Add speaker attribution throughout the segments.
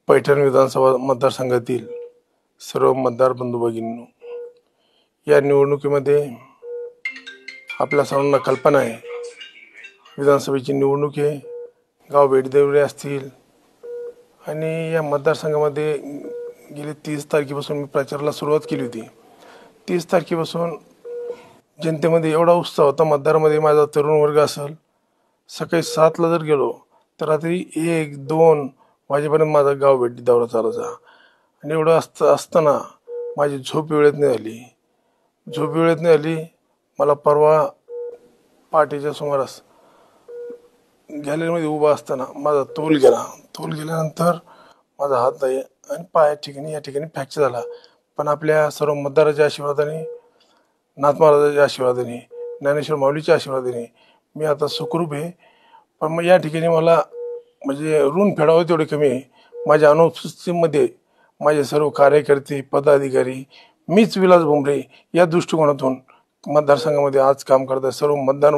Speaker 1: पैठण विधानसभा मतदारसंघातील सर्व मतदार बंधू भगिनींनो, या निवडणुकीमध्ये आपल्या सर्वांना कल्पना आहे, विधानसभेची निवडणूक आहे, गाव भेट देणारे असतील आणि या मतदारसंघामध्ये गेली 30 तारखेपासून मी प्रचाराला सुरुवात केली होती। 30 तारखेपासून जनतेमध्ये एवढा उत्साह होता, मतदारामध्ये माझा तरुण वर्ग असेल, सकाळी 7ला जर गेलो तर रात्री 1-2 वाजेपर्यंत माझा गाव भेट दौरा चालायचा। आणि एवढं असताना माझी झोप वेळेत नाही आली। मला परवा पहाटेच्या सुमारास गॅलरीमध्ये उभा असताना माझा तोल गेल्यानंतर माझा हात आणि पाया ठिकाणी या ठिकाणी फ्रॅक्चर झाला। पण आपल्या सर्व मतदाराच्या आशीर्वादाने, नाथ महाराजांच्या आशीर्वादाने, ज्ञानेश्वर माऊलीच्या आशीर्वादाने मी आता सुखरूप आहे। पण मग या ठिकाणी मला म्हणजे ऋण फेडावं तेवढे कमी आहे। माझ्या अनुपस्थितीमध्ये माझे सर्व कार्यकर्ते, पदाधिकारी, मीच विलास भुमरे या दृष्टिकोनातून मतदारसंघामध्ये आज काम करत आहे। सर्व मतदार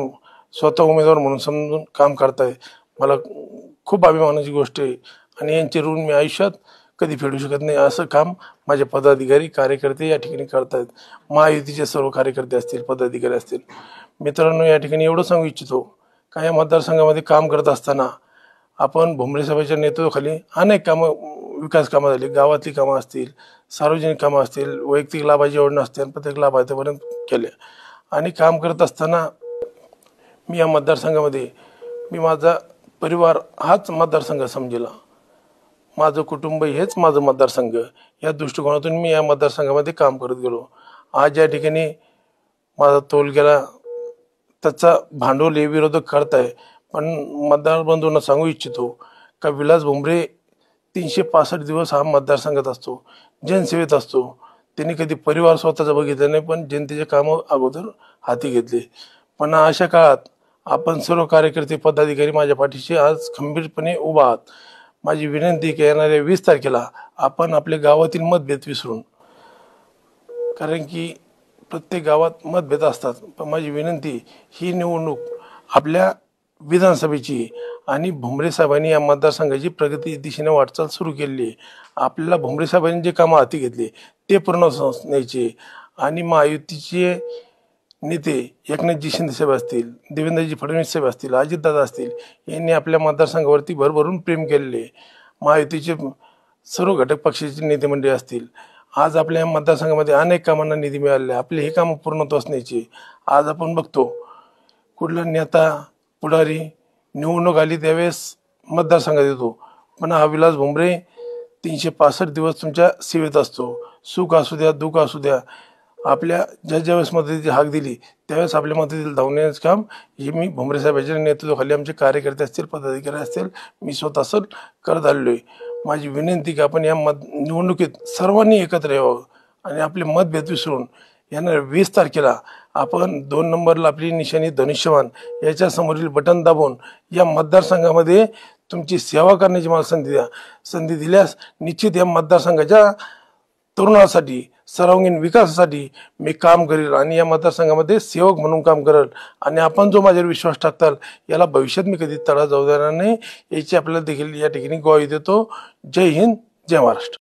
Speaker 1: स्वतः उमेदवार म्हणून समजून काम करताय। मला खूप अभिमानाची गोष्ट आहे आणि यांचे ऋण मी आयुष्यात कधी फेडू शकत नाही। असं काम माझे पदाधिकारी, कार्यकर्ते या ठिकाणी करतायत। महायुतीचे सर्व कार्यकर्ते असतील, पदाधिकारी असतील। मित्रांनो, या ठिकाणी एवढं सांगू इच्छितो का या मतदारसंघामध्ये काम करत असताना आपण भुमरे साहेबांच्या नेतृत्वाखाली अनेक कामं, विकास कामं झाली, गावातली कामं असतील, सार्वजनिक कामं असतील, वैयक्तिक लाभाची योजना असतील, प्रत्येक लाभार्थ्यापर्यंत केल्या। आणि काम करत असताना मी या मतदारसंघामध्ये माझा परिवार हाच मतदारसंघ समजला, माझं कुटुंब हेच माझं मतदारसंघ, या दृष्टिकोनातून मी या मतदारसंघामध्ये काम करत गेलो। आज या ठिकाणी माझा तोल गेला, त्याचा भांडवल हे विरोधक करताय। पण मतदार बंधूंना सांगू इच्छितो का विलास भुमरे 365 दिवस हा मतदारसंघात असतो, जनसेवेत असतो। त्यांनी कधी परिवार स्वतःचा बघितला नाही, पण जनतेचे कामं अगोदर हाती घेतले। पण अशा काळात आपण सर्व कार्यकर्ते, पदाधिकारी माझ्या पाठीशी आज खंबीरपणे उभा आहात। माझी विनंती की येणाऱ्या 20 तारखेला आपण आपल्या गावातील मतभेद विसरून, कारण की प्रत्येक गावात मतभेद असतात, पण माझी विनंती, ही निवडणूक आपल्या विधानसभेची आणि भुमरे साहेबांनी या मतदारसंघाची प्रगती दिशेने वाटचाल सुरू केलेली आहे। आपल्याला भुमरे साहेबांनी जे कामं हाती घेतले ते पूर्ण न्यायचे आणि महायुतीचे नेते एकनाथजी शिंदे साहेब असतील, देवेंद्रजी फडणवीस साहेब असतील, अजितदादा असतील, यांनी आपल्या मतदारसंघावरती भरभरून प्रेम केलेले। महायुतीचे सर्व घटक पक्षाचे नेते मंडळी असतील, आज आपल्या मतदारसंघामध्ये अनेक कामांना निधी मिळालेला आहे। आपले हे कामं पूर्णत्वास न्यायचे। आज आपण बघतो कुठला नेता, पुढारी निवडणूक आली त्यावेळेस मतदारसंघात येतो, पण हा विलास भुमरे 365 दिवस तुमच्या सेवेत असतो। सुख असू द्या, दुःख असू द्या, आपल्या ज्यावेळेस मदतीची हाक दिली त्यावेळेस आपल्या मदतीला धावून येण्याचं काम हे मी भुमरे साहेबांच्या नेतृत्वाखाली आमचे कार्यकर्ते असतील, पदाधिकारी असतील, मी स्वतः करत आलेलो आहे। माझी विनंती की आपण या निवडणुकीत सर्वांनी एकत्र यावं आणि आपले मतभेद विसरून येणाऱ्या 20 तारखेला आपण 2 नंबरला आपली निशाणी धनुष्यवान याच्या समोरील बटन दाबून या मतदारसंघामध्ये तुमची सेवा करण्याची मला संधी दिल्यास निश्चित या मतदारसंघाच्या तरुणासाठी, सर्वांगीण विकासासाठी मी काम करेल आणि या मतदारसंघामध्ये सेवक म्हणून काम करेल। आणि आपण जो माझ्यावर विश्वास टाकताल याला भविष्यात मी कधी तडा जाऊ देणार नाही, याची आपल्याला देखील या ठिकाणी ग्वाही देतो। जय हिंद, जय महाराष्ट्र।